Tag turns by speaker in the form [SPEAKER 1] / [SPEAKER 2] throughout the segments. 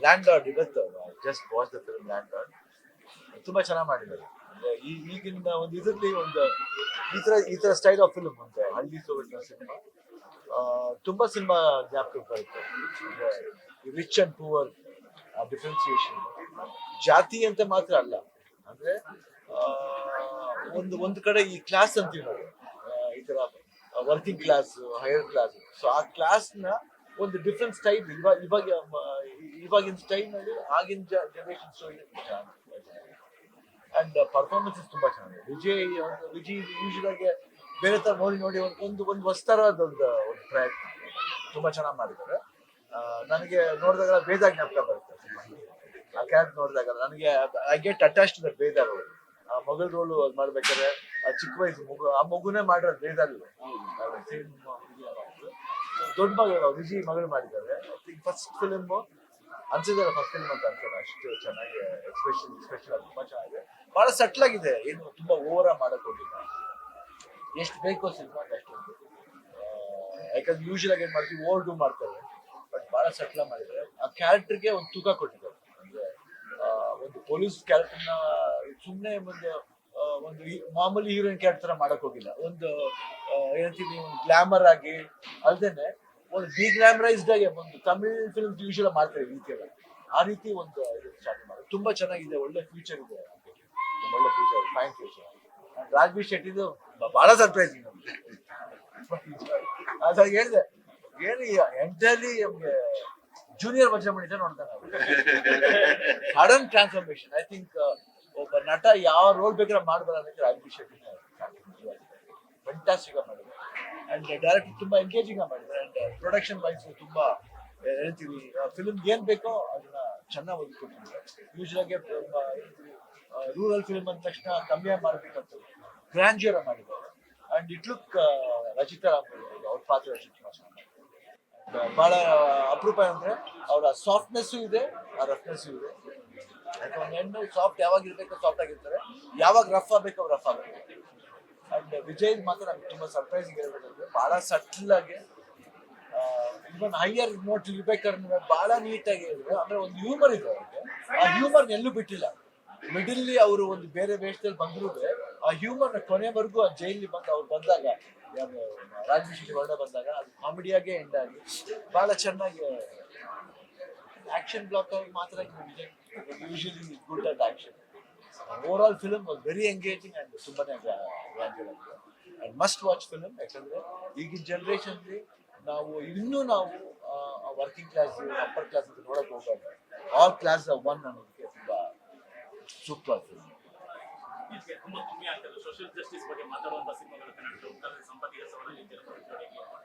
[SPEAKER 1] Land lord ಇವತ್ತು just watch the film land lord ತುಂಬಾ ಚೆನ್ನಾಗಿ ಮಾಡಿದ್ದಾರೆ. ಈಗಿನ ಒಂದು ಇದರಲ್ಲಿ ಒಂದು ಈ ತರ ಸ್ಟೈಲ್ ಆಫ್ ಫಿಲ್ಮ್ ಒಂದು ಹಳ್ಳಿ ಸೊಗಡಿನ ಸಿನಿಮಾ ತುಂಬಾ ಸಿನಿಮಾ ಜ್ಞಾಪಕ ಬರುತ್ತೆ. ರಿಚ್ ಅಂಡ್ ಪೂವರ್ ಡಿಫ್ರೆನ್ಸಿಯೇಷನ್ ಜಾತಿ ಅಂತ ಮಾತ್ರ ಅಲ್ಲ, ಅಂದ್ರೆ ಆ, ಒಂದು ಕಡೆ ಈ ಕ್ಲಾಸ್ ಅಂತೀವಿ ನಾವು, ಈ ತರ working class, higher class. So ಆ ಕ್ಲಾಸ್ ನ ಒಂದು ಡಿಫ್ರೆಂಟ್ ಸ್ಟೈಲ್ ಇವಾಗಿನ ಸ್ಟೈಲ್ ನಲ್ಲಿ ಆಗಿನ ಜನರೇಷನ್ ಸ್ಟೈಲ್ ಅಂಡ್ ಪರ್ಫಾರ್ಮೆನ್ಸಸ್ ತುಂಬಾ ಚೆನ್ನಾಗಿದೆ. ವಿಜಯ್ ಯೂಶಲ್ ಆಗಿ ಬೇರೆ ತರ ನೋಡಿ ಒಂದು ಹೊಸ್ತರದ ಒಂದು ಪ್ರಯತ್ನ ತುಂಬಾ ಚೆನ್ನಾಗಿ ಮಾಡಿದ್ದಾರೆ. ನನಗೆ ನೋಡಿದಾಗ ಬೇಜಾರ್ ಜ್ಞಾಪಕ ಬರುತ್ತೆ ಆ ಕ್ಯಾರೆಕ್ಟರ್ ನೋಡಿದಾಗ. ನನಗೆ I get attach to that ಬೇಜಾರ್ ರೋಲ್. ಆ ಮಗಳ ರೋಲು ಅದು ಮಾಡ್ಬೇಕಾದ್ರೆ ಆ ಚಿಕ್ಕ ವಯಸ್ಸು ಮಗುನೇ ಮಾಡಿರೋದು ಬೇಜಾರ್ ದೊಡ್ಡ ಮಗಳು ವಿಜಯ್ ಮಗಳು ಮಾಡಿದ್ದಾರೆ. ಫಸ್ಟ್ ಫಿಲ್ಮ್ ಅನ್ಸಿದ್ದಾರೆ, ಫಸ್ಟ್ ಫಿಲ್ಮ್ ಅಂತ ಅನ್ಸೋಣ, ಅಷ್ಟು ಚೆನ್ನಾಗಿ ಎಕ್ಸ್ಪ್ರೆಷನ್ ತುಂಬಾ ಚೆನ್ನಾಗಿದೆ. ಬಹಳ ಸಟ್ಲ್ ಆಗಿದೆ, ಏನು ತುಂಬಾ ಓವರ್ ಮಾಡಕ್ ಹೋಗಿಲ್ಲ. ಎಷ್ಟು ಬೇಕೋ ಸಿನಿಮಾ ಅಷ್ಟೊಂದು. ಯಾಕಂದ್ರೆ ಯೂಶಲ್ ಆಗಿ ಏನ್ ಮಾಡ್ತೀವಿ, ಓವರ್ ಡೂ ಮಾಡ್ತಾರೆ, ಬಟ್ ಬಹಳ ಸಟ್ಲ ಮಾಡಿದ್ದಾರೆ. ಆ ಕ್ಯಾರೆಕ್ಟರ್ಗೆ ಒಂದು ತೂಕ ಕೊಟ್ಟಿದ್ದಾರೆ. ಅಂದ್ರೆ ಒಂದು ಪೊಲೀಸ್ ಕ್ಯಾರೆಕ್ಟರ್ನ ಸುಮ್ಮನೆ ಒಂದು ಮಾಮೂಲಿ ಹೀರೋಯಿನ್ ಕ್ಯಾರೆಕ್ಟರ್ ಮಾಡಕ್ ಹೋಗಿಲ್ಲ. ಒಂದು ಏನಂತೀವಿ, ಒಂದು ಗ್ಲಾಮರ್ ಆಗಿ ಅಲ್ದೇನೆ ಒಂದು ಡಿಗ್ಲಾಮರೈಸ್ಡ್ ಆಗಿ ಒಂದು ತಮಿಳ್ ಫಿಲ್ಮ್ ಯೂಶಲ್ ಮಾಡ್ತಾರೆ ಈ ರೀತಿ ಎಲ್ಲ. ಆ ರೀತಿ ಒಂದು ಸ್ಟಾರ್ಟ್ ಮಾಡಿ ತುಂಬಾ ಚೆನ್ನಾಗಿದೆ. ಒಳ್ಳೆ ಫ್ಯೂಚರ್ ಇದೆ, ಒಳ್ಳೆ ಫ್ಯೂಚರ್, ಫೈನ್ ಫ್ಯೂಚರ್. ರಾಜ್ಬಿ ಶೆಟ್ಟಿದು ಬಹಳ ಸರ್ಪ್ರೈಸಿಂಗ್ ನಮ್ಗೆ. ಅದಾಗ ಹೇಳಿದೆ, ಏನು ಎಂಟರ್ಲಿ ನಮ್ಗೆ ಜೂನಿಯರ್ ವರ್ಷ ಮಾಡಿದ್ರೆ ನೋಡ್ತಾನೆ ಸಡನ್ ಟ್ರಾನ್ಸ್ಫಾರ್ಮೇಶನ್. ಐ ಥಿಂಕ್ ಒಬ್ಬ ನಟ ಯಾವ ರೋಲ್ ಬೇಕಾದ್ರೆ ಮಾಡ್ಬಾರ ಅನ್ನೋಕೆ ರಾಜ್ಬಿ ಶೆಟ್ಟಿ ಫ್ಯಾಂಟಾಸ್ಟಿಕ್ ಆಗಿ ಮಾಡಿದ್ದಾರೆ. ಅಂಡ್ ಡೈರೆಕ್ಟ್ ತುಂಬಾ ಎಂಗೇಜಿಂಗ್ ಆಗಿ ಮಾಡಿದ್ದಾರೆ. ಅಂಡ್ ಪ್ರೊಡಕ್ಷನ್ ವೈಸ್ ತುಂಬಾ ಹೇಳ್ತೀವಿ, ಫಿಲ್ಮ್ ಏನ್ ಬೇಕೋ ಅದನ್ನ ಚೆನ್ನಾಗಿ ಒದಗಿಕೊಟ್ಟಿದ್ದಾರೆ. ಯೂಶಲ್ ಆಗಿ ರೂರಲ್ ಫಿಲ್ಮ್ ಅಂದ ತಕ್ಷಣ ಕಮ್ಮಿ ಮಾಡ್ಬೇಕಂತ ಗ್ರ್ಯಾಂಡ್ಯೂರ್ ಮಾಡಿದ್ದಾರೆ. And it look Rachita Ram ಅವ್ರ ಪಾತ್ರ ಬಹಳ ಅಪರೂಪ. ಅಂದ್ರೆ ಅವರ ಸಾಫ್ಟ್ನೆಸ್ಸು ಇದೆ, ಆ ರಫ್ನೆಸ್ಸು ಇದೆ. ಯಾಕಂದ್ರೆ ಒಂದು ಹೆಣ್ಣು ಸಾಫ್ಟ್ ಯಾವಾಗ ಇರ್ಬೇಕು ಸಾಫ್ಟ್ ಆಗಿರ್ತಾರೆ, ಯಾವಾಗ ರಫ್ ಆಗ್ಬೇಕು ಅವ್ರು ರಫ್ ಆಗಬೇಕು. ಅಂಡ್ ವಿಜಯ್ ಮಾತ್ರ ನಮ್ಗೆ ತುಂಬಾ ಸರ್ಪ್ರೈಸಿಂಗ್ ಹೇಳ್ಬೇಕಂದ್ರೆ ಬಹಳ ಸಟ್ಲ್ ಆಗಿ, ಇವನ್ ಹೈಯರ್ ನೋಟ್ ಇರ್ಬೇಕಾದ್ರೆ ಬಹಳ ನೀಟಾಗಿ ಹೇಳಿದ್ರೆ, ಅಂದ್ರೆ ಒಂದು ಹ್ಯೂಮರ್ ಇದೆ ಅವ್ರಿಗೆ. ಆ ಹ್ಯೂಮರ್ ಎಲ್ಲೂ ಬಿಟ್ಟಿಲ್ಲ. ಮಿಡಿಲ್ ಅವರು ಒಂದು ಬೇರೆ ವೇಷದಲ್ಲಿ ಬಂದ್ರು ಆ ಹ್ಯೂಮರ್ ನ ಕೊನೆವರೆಗೂ ಆ ಜೈಲಿ ಅವ್ರು ಬಂದಾಗ, ರಾಜ್ಬಿ ಶೆಟ್ಟಿ ಹೊರಡೆ ಬಂದಾಗ ಅದು ಕಾಮಿಡಿಯಾಗೆ ಎಂಡ್ ಆಗಿ ಬಹಳ ಚೆನ್ನಾಗಿ ಆಕ್ಷನ್ ಬ್ಲಾಕ್ ಆಗಿ ಮಾತ್ರ Vijay usually good at action. Over all film was very engaging and ತುಂಬಾನೇ ಗ್ರ್ಯಾಂಡ್ಯೂರ್ ಆಗಿದೆ. And must watch film. ಯಾಕಂದ್ರೆ ಈಗಿನ ಜನರೇಷನ್ ನಾವು ವರ್ಕಿಂಗ್ ಕ್ಲಾಸ್, ಅಪ್ಪರ್ ಕ್ಲಾಸ್ ಅಂತ ನೋಡಕ್ ಹೋಗ್ಬಾರ್ದು. ಆಲ್ ಕ್ಲಾಸ್ ಒನ್ ಅನ್ನೋದಕ್ಕೆ ತುಂಬಾ ಸೂಕ್ತವಾದ ಫಿಲ್ಮ್.
[SPEAKER 2] ತುಂಬಾ ಕಮ್ಮಿ ಆಗ್ತದೆ ಸೋಷಿಯಲ್ ಜಸ್ಟಿಸ್ ಬಗ್ಗೆ ಮಾತಾಡುವಂತ ಸಿನಿಮಾಗಳು ಕನ್ನಡದಲ್ಲಿ ಸಂಪತ್ತಿಗೆ ಸವರಲ್ಲಿ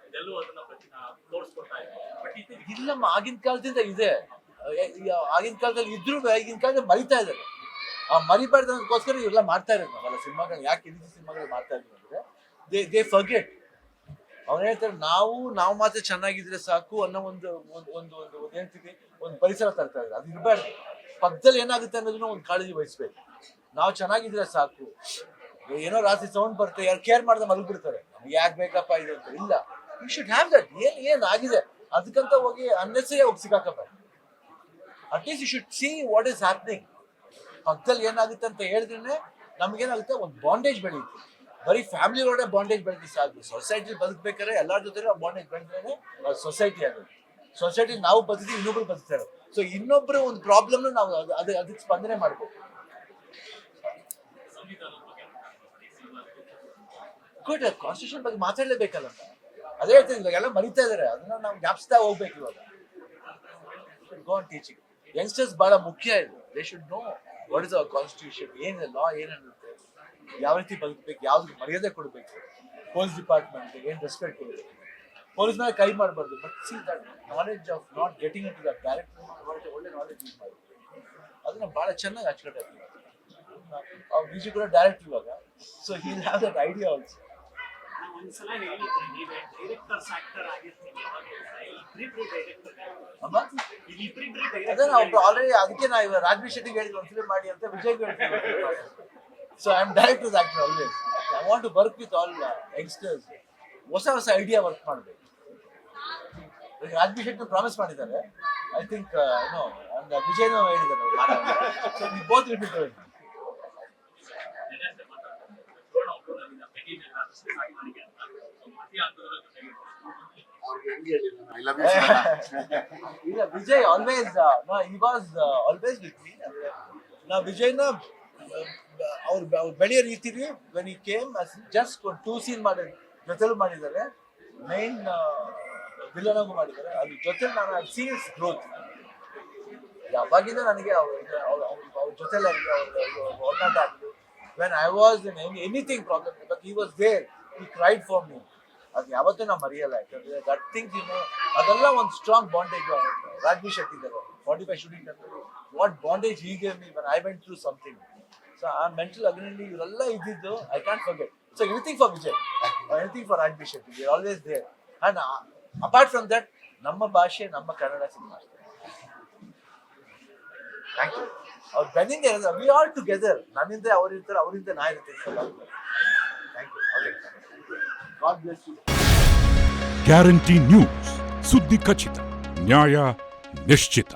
[SPEAKER 2] ಇದೆಲ್ಲೂ ಅದನ್ನ ತೋರಿಸ್ಕೊಡ್ತಾ ಇದೆ. ಬಟ್
[SPEAKER 1] ಇಲ್ಲಮ್ಮ, ಆಗಿನ ಕಾಲದಿಂದ ಇದೆ. ಆಗಿನ ಕಾಲದಲ್ಲಿ ಇದ್ರು ಈಗಿನ ಕಾಲದಲ್ಲಿ ಮರಿತಾ ಇದ್ದಾರೆ. ಆ ಮರಿಬಾರ್ದಕ್ಕೋಸ್ಕರ ಇವೆಲ್ಲ ಮಾಡ್ತಾ ಇರೋದು. ನಾವೆಲ್ಲ ಸಿನಿಮಾಗಳು ಯಾಕೆ ಈ ಸಿನಿಮಾಗಳು ಮಾಡ್ತಾ ಇದ್ವಿ ಅಂದ್ರೆ ದೇ ಫರ್ಗೆಟ್. ಅವ್ರು ಹೇಳ್ತಾರೆ, ನಾವು ಮಾತ್ರ ಚೆನ್ನಾಗಿದ್ರೆ ಸಾಕು ಅನ್ನೋ ಒಂದು ಹೇಳ್ತೀವಿ, ಒಂದು ಪರಿಸರ ತರ್ತಾ ಇದ್ದಾರೆ. ಅದು ಇರಬಾರ್ದು. ಪಕ್ಕದಲ್ಲಿ ಏನಾಗುತ್ತೆ ಅನ್ನೋದನ್ನ ಒಂದು ಕಾಳಜಿ ವಹಿಸ್ಬೇಕು. ನಾವು ಚೆನ್ನಾಗಿದ್ರೆ ಸಾಕು. ಏನೋ ರಾತ್ರಿ ಸೌಂಡ್ ಬರುತ್ತೆ, ಯಾರು ಕೇರ್ ಮಾಡ್ದೆ ಮಲಗ್ಬಿಡ್ತಾರೆ, ನಮ್ಗೆ ಯಾಕೆ ಬೇಕಪ್ಪ ಇದು ಅಂತ. ಇಲ್ಲ, ಯು ಶುಡ್ ಹ್ಯಾವ್ ದಟ್. ಏನ್ ಆಗಿದೆ ಅದಕ್ಕಂತ ಹೋಗಿ ಅನ್ನೆಸರಿ ಹೋಗಿ ಸಿಕ್ಕಾಕಬಾರ್ದು. At least you should see what is happening. ಪಕ್ಕದಲ್ಲಿ ಏನಾಗುತ್ತೆ ಅಂತ ಹೇಳಿದ್ರೆ ನಮ್ಗೇನಾಗುತ್ತೆ, ಒಂದು ಬಾಂಡೇಜ್ ಬೆಳೆಯುತ್ತೆ. ಬರೀ ಫ್ಯಾಮಿಲಿ ಒಳಗಡೆ ಬಾಂಡೇಜ್ ಬೆಳೆದು ಸಾಕು. ಸೊಸೈಟಿ ಬದುಕ್ಬೇಕಾದ್ರೆ ಎಲ್ಲರ ಜೊತೆ ಬಾಂಡೇಜ್ ಬೆಳೆದ್ರೆ ಸೊಸೈಟಿ ಆಗುತ್ತೆ. ಸೊಸೈಟಿ ನಾವು ಬದುಕಿ ಇನ್ನೊಬ್ರು ಬದುಕ್ತಾರೆ. ಸೊ ಇನ್ನೊಬ್ರು ಒಂದು ಪ್ರಾಬ್ಲಮ್ನ ನಾವು ಅದಕ್ಕೆ ಸ್ಪಂದನೆ ಮಾಡ್ಬೇಕು. ಗುಡ್, ಕಾನ್ಸ್ಟಿಟ್ಯೂಷನ್ ಬಗ್ಗೆ ಮಾತಾಡಲೇಬೇಕಲ್ಲ. ಅದೇ ಹೇಳ್ತೀನಿ, ಇವಾಗ ಎಲ್ಲ ಮರಿತಾ ಇದಾರೆ, ಅದನ್ನ ನಾವು ಜ್ಞಾಪಿಸ್ತಾ ಹೋಗ್ಬೇಕು. ಇವಾಗ ಗೋ ಆನ್ ಟೀಚಿಂಗ್ ಯಂಗ್ಸ್ಟರ್ಸ್ ಬಹಳ ಮುಖ್ಯ ಇದು. They should know what is our constitution, ಏನಿದೆ ಲಾ, ಏನನ್ನುತ್ತೆ, ಯಾವ ರೀತಿ ಬದುಕಬೇಕು, ಯಾವ್ದು ಮರ್ಯಾದೆ ಕೊಡಬೇಕು, ಪೊಲೀಸ್ ಡಿಪಾರ್ಟ್ಮೆಂಟ್ ಏನ್ ರೆಸ್ಪೆಕ್ಟ್ ಕೊಡಬೇಕು, ಪೊಲೀಸ್ ಮೇಲೆ ಕೈ ಮಾಡಬಾರ್ದು. But see that knowledge of not getting into that direct ಒಳ್ಳೆ ನಾಲೆಡ್ಜ್ ಯೂಸ್ ಮಾಡಬೇಕು. ಅದನ್ನ ಬಹಳ ಚೆನ್ನಾಗಿ ಅಚ್ಚುಕಟ್ಟಾಗ್ತದೆ. ವಿಜಯ್ ಕೂಡ ಡೈರೆಕ್ಟ್ ಇವಾಗ, so he will have that idea also.
[SPEAKER 2] ಒಂದ್ಸಲ ಹೇಳಿದ್ರಿ ನೀವೇ ಡೈರೆಕ್ಟರ್ಸ್ ಆಕ್ಟರ್ ಆಗಿರ್ತೀವಿ,
[SPEAKER 1] ಅದೇ ನಾವು ಆಲ್ರೆಡಿ ಅದಕ್ಕೆ ನಾವು ರಾಜ್ಬಿ ಶೆಟ್ಟಿಗೆ ಹೇಳಿದ್ವಿ ಒಂದು ಫಿಲ್ಮ್ ಮಾಡಿ ಅಂತ, ವಿಜಯ್ಗೆ ಹೇಳ್ತೀವಿ. So I am directors actor always. I want to work with all youngsters. ಹೊಸ ಐಡಿಯಾ ವರ್ಕ್ ಮಾಡಬೇಕು. ರಾಜ್ಬಿ ಶೆಟ್ಟಿ ಪ್ರಾಮಿಸ್ ಮಾಡಿದ್ದಾರೆ. ಐ ಥಿಂಕ್ அந்த ವಿಜಯನ ಹೇಳಿದ್ದಾರೆ so we both repeated
[SPEAKER 3] I love you, Shiva.
[SPEAKER 1] ಇಲ್ಲ Vijay always no he was always with me ನಾ ವಿಜಯ್ನ ಅವ್ರು ಬೆಳೆಯೋ ರೀತಿಲಿ ವೆನ್ ಈ ಕೇಮ್ ಜಸ್ಟ್ ಒಂದು 2 ಸೀನ್ ಜೊತೆಲೂ ಮಾಡಿದ್ದಾರೆ ಮೈನ್ ವಿಲನ್ ಆಗು ಮಾಡಿದ್ದಾರೆ ಅದ್ರ ಜೊತೆ ನಾನು ಸೀನ್ಸ್ ಗ್ರೋತ್ ಯಾವಾಗಿಂದ ನನಗೆ ಅವ್ರ ಜೊತೆಲಿ ಅವ್ರ ಒಡನಾಟ ಆಗಿದ್ದು when I was in anything problem but he was there he cried for me ಅದು ಯಾವತ್ತೂ ನಾವು ಮರೆಯಲ್ಲ ಯಾಕಂದ್ರೆ ದಟ್ ಥಿಂಗ್ಸ್ ಅದೆಲ್ಲ ಒಂದು ಸ್ಟ್ರಾಂಗ್ ಬಾಂಡೇಜ್ ರಾಜ್ವಿ ಶೆಟ್ಟಿ ಇದ್ದಾರೆ 45 shooting what bandage he gave me when I went through something so ಆ ಮೆಂಟಲ್ ಅಗ್ನಲ್ಲಿ ಇವರೆಲ್ಲ ಇದ್ದಿದ್ದು I can't forget so anything for Vijay anything for Rajvi Shetty we always there and apart from that ನಮ್ಮ ಭಾಷೆ ನಮ್ಮ ಕನ್ನಡ ಸಿನಿಮಾ ಥ್ಯಾಂಕ್ ಯು ಅವ್ರು ಬೆನ್ನಿಂದ we are together ನನ್ನಿಂದ ಅವರಿರ್ತಾರೆ ಅವರಿಂದ ನಾ ಇರ್ತೀನಿ thank you God bless you.
[SPEAKER 4] Guarantee news, ಸುದ್ದಿ ಖಚಿತ, ನ್ಯಾಯ ನಿಶ್ಚಿತ.